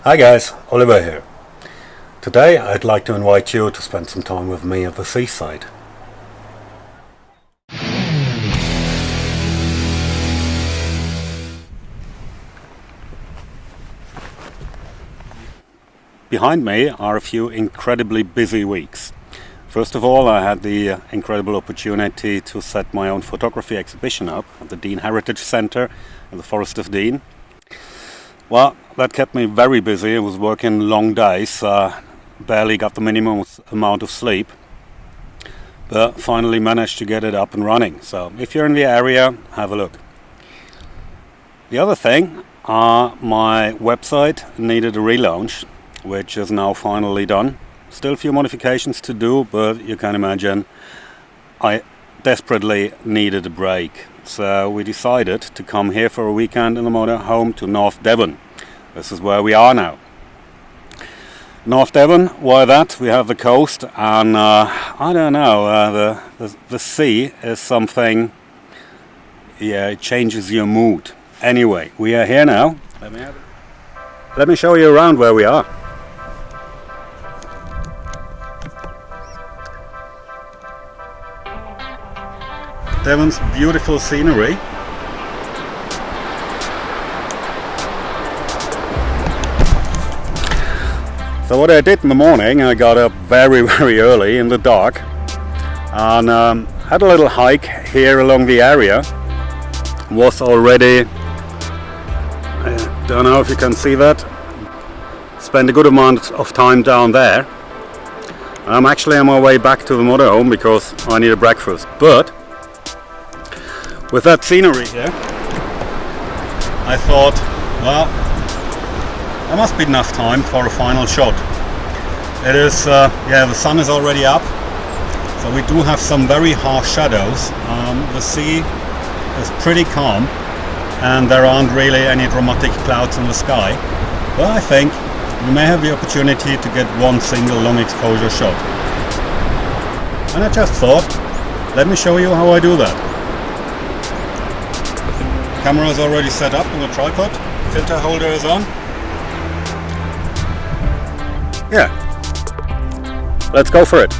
Hi guys, Oliver here. Today I'd like to invite you to spend some time with me at the seaside. Behind me are a few incredibly busy weeks. First of all, I had the incredible opportunity to set my own photography exhibition up at the Dean Heritage Centre in the Forest of Dean. Well, that kept me very busy. I was working long days, barely got the minimum amount of sleep, but finally managed to get it up and running. So if you're in the area, have a look. The other thing, my website needed a relaunch, which is now finally done. Still a few modifications to do, but you can imagine I desperately needed a break. So we decided to come here for a weekend in the motorhome to North Devon. This is where we are now. North Devon, why that? We have the coast, and I don't know, the sea is something, yeah, it changes your mood. Anyway, we are here now. Let me show you around where we are. Devon's beautiful scenery. So what I did in the morning, I got up very early in the dark and had a little hike here along the area. Was already, I don't know if you can see that, spent a good amount of time down there. I'm actually on my way back to the motorhome because I need a breakfast. But with that scenery here, I thought, well, there must be enough time for a final shot. It is, the sun is already up, so we do have some very harsh shadows. The sea is pretty calm, and there aren't really any dramatic clouds in the sky. But I think we may have the opportunity to get one single long exposure shot. And I just thought, let me show you how I do that. Camera is already set up on the tripod, filter holder is on. Yeah, let's go for it.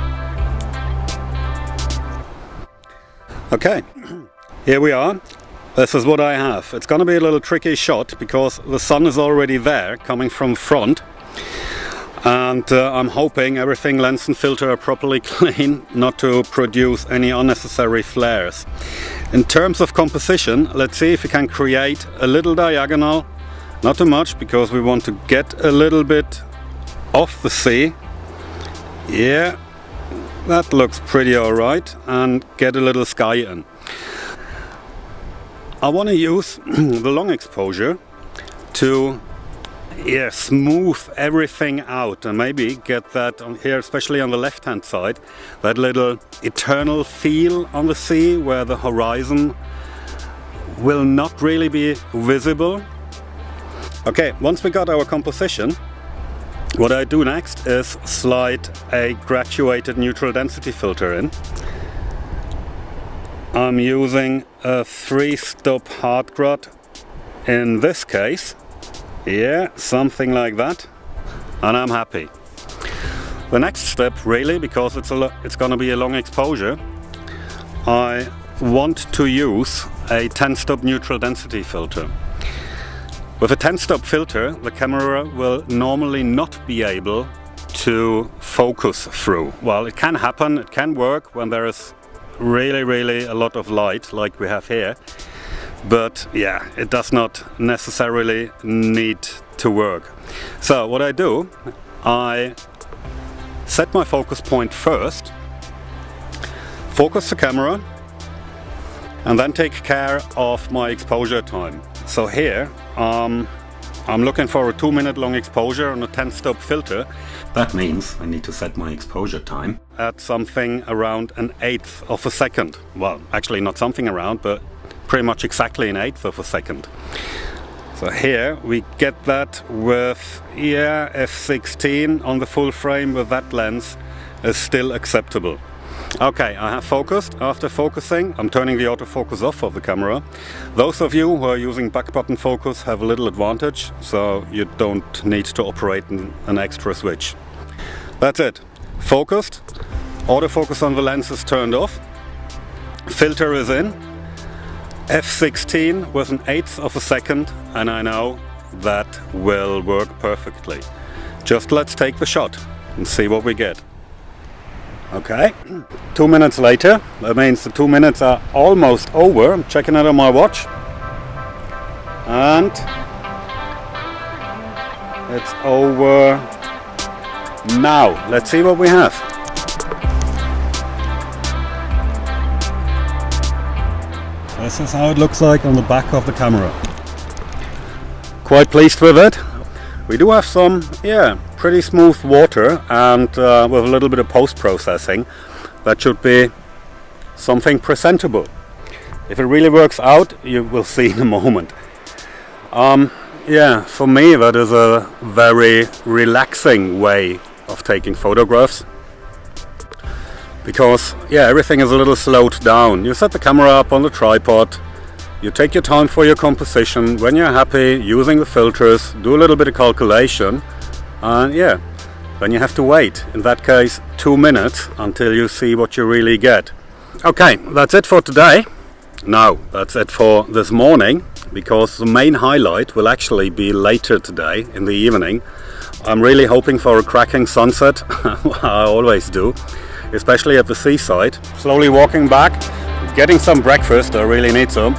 Okay, here we are. This is what I have. It's going to be a little tricky shot because the sun is already there coming from front, and I'm hoping everything lens and filter are properly clean, not to produce any unnecessary flares. In terms of composition, let's see if we can create a little diagonal, not too much because we want to get a little bit off the sea. Yeah, that looks pretty alright, and get a little sky in. I want to use the long exposure to smooth everything out and maybe get that on here, especially on the left hand side, that little eternal feel on the sea where the horizon will not really be visible. Okay, once we got our composition, what I do next is slide a graduated neutral density filter in. I'm using a 3-stop hard grad in this case. Yeah, something like that, and I'm happy. The next step, really, because it's going to be a long exposure, I want to use a 10-stop neutral density filter. With a 10-stop filter, the camera will normally not be able to focus through. Well, it can happen, it can work when there is really a lot of light, like we have here. But yeah, it does not necessarily need to work. So what I do, I set my focus point first, focus the camera, and then take care of my exposure time. So here, I'm looking for a 2-minute long exposure on a 10-stop filter. That means I need to set my exposure time at something around 1/8 of a second. Well, actually not something around, but pretty much exactly 1/8 of a second. So here we get that with f16 on the full frame with that lens is still acceptable. Okay, I have focused. After focusing, I'm turning the autofocus off of the camera. Those of you who are using back button focus have a little advantage, so you don't need to operate an extra switch. That's it. Focused. Autofocus on the lens is turned off. Filter is in. f16 with an 1/8 of a second, and I know that will work perfectly. Just let's take the shot and see what we get. Okay, 2 minutes later. That means the 2 minutes are almost over. I'm checking it on my watch, and it's over now. Let's see what we have. This is how it looks like on the back of the camera. Quite pleased with it. We do have some, pretty smooth water, and with a little bit of post-processing, that should be something presentable. If it really works out, you will see in a moment. For me that is a very relaxing way of taking photographs, because everything is a little slowed down. You set the camera up on the tripod, you take your time for your composition. When you're happy using the filters, do a little bit of calculation, and then you have to wait, in that case 2 minutes, until you see what you really get. Okay, that's it for today. No, that's it for this morning, because the main highlight will actually be later today in the evening. I'm really hoping for a cracking sunset. I always do, especially at the seaside. Slowly walking back, getting some breakfast, I really need some,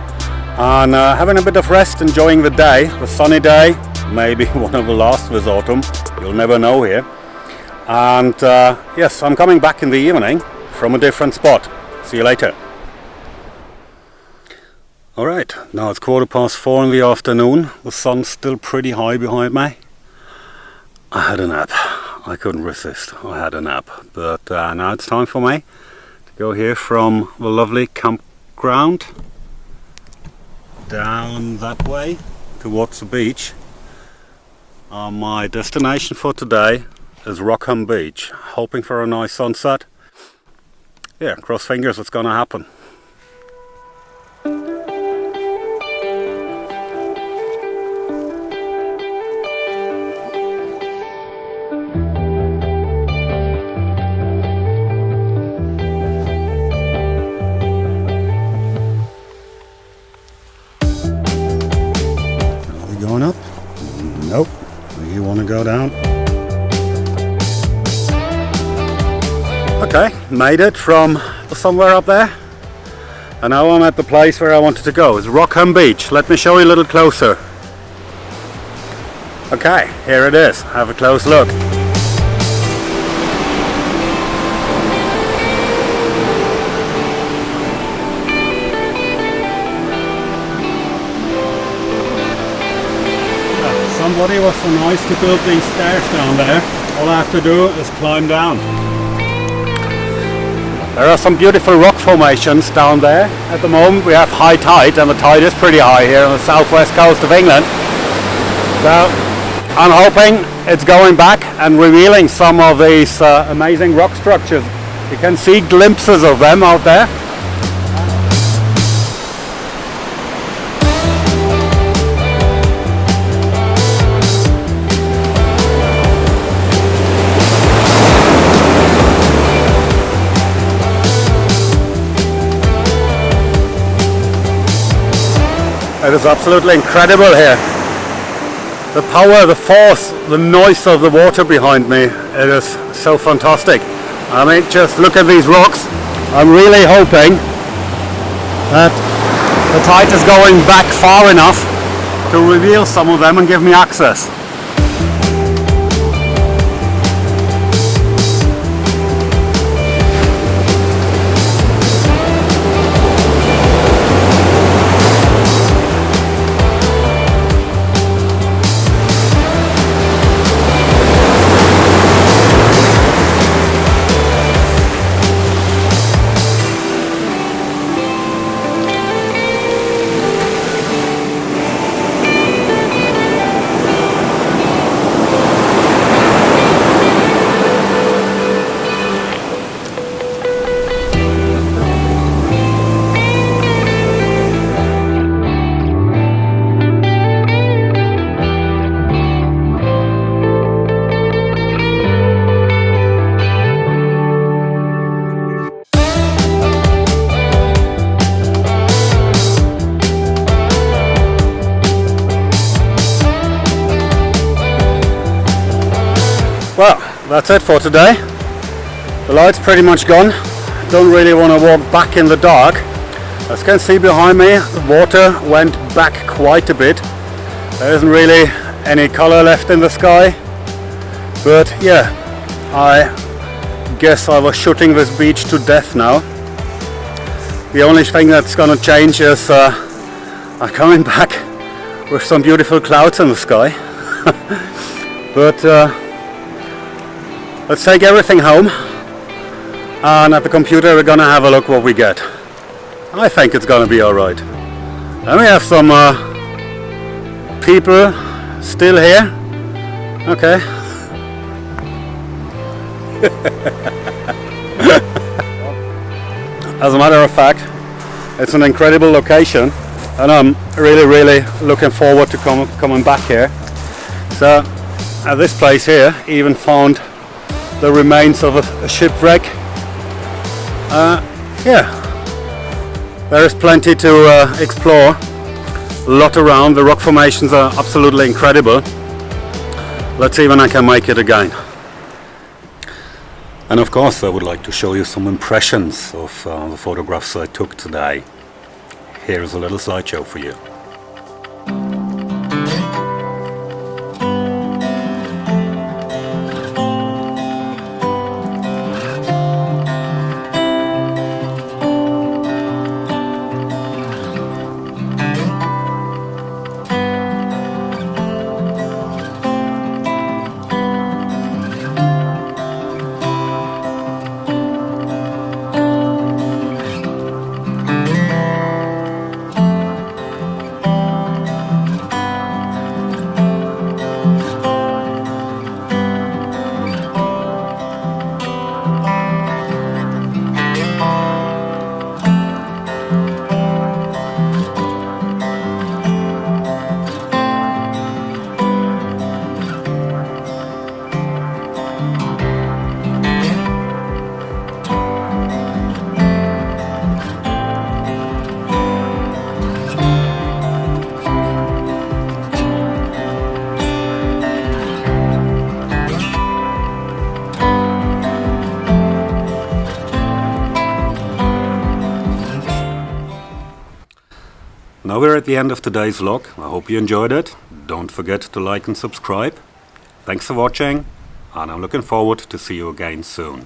and having a bit of rest, enjoying the day, the sunny day, maybe one of the last this autumn, you'll never know here. And yes, I'm coming back in the evening from a different spot. See you later. Alright, now it's 4:15 in the afternoon. The sun's still pretty high behind me. I had a nap. I couldn't resist. I had a nap. But now it's time for me to go here from the lovely campground down that way towards the beach. My destination for today is Rockham Beach. Hoping for a nice sunset. Cross fingers it's gonna happen. Going up? Nope. You want to go down? Okay, made it from somewhere up there, and now I'm at the place where I wanted to go. It's Rockham Beach. Let me show you a little closer. Okay, here it is. Have a close look. Somebody was so nice to build these stairs down there. All I have to do is climb down. There are some beautiful rock formations down there. At the moment we have high tide, and the tide is pretty high here on the southwest coast of England. So I'm hoping it's going back and revealing some of these amazing rock structures. You can see glimpses of them out there. It is absolutely incredible here. The power, the force, the noise of the water behind me, it is so fantastic. I mean, just look at these rocks. I'm really hoping that the tide is going back far enough to reveal some of them and give me access. Well, that's it for today. The light's pretty much gone. Don't really want to walk back in the dark. As you can see behind me, the water went back quite a bit. There isn't really any color left in the sky. But yeah, I guess I was shooting this beach to death now. The only thing that's gonna change is I'm coming back with some beautiful clouds in the sky. But let's take everything home, and at the computer we're gonna have a look what we get. I think it's gonna be alright. And we have some people still here. Okay. As a matter of fact, it's an incredible location, and I'm really looking forward to coming back here. So at this place here, even found the remains of a shipwreck. Yeah, there is plenty to explore. A lot around. The rock formations are absolutely incredible. Let's see when I can make it again. And of course I would like to show you some impressions of the photographs I took today. Here is a little slideshow for you. Now we're at the end of today's vlog. I hope you enjoyed it. Don't forget to like and subscribe. Thanks for watching, and I'm looking forward to see you again soon.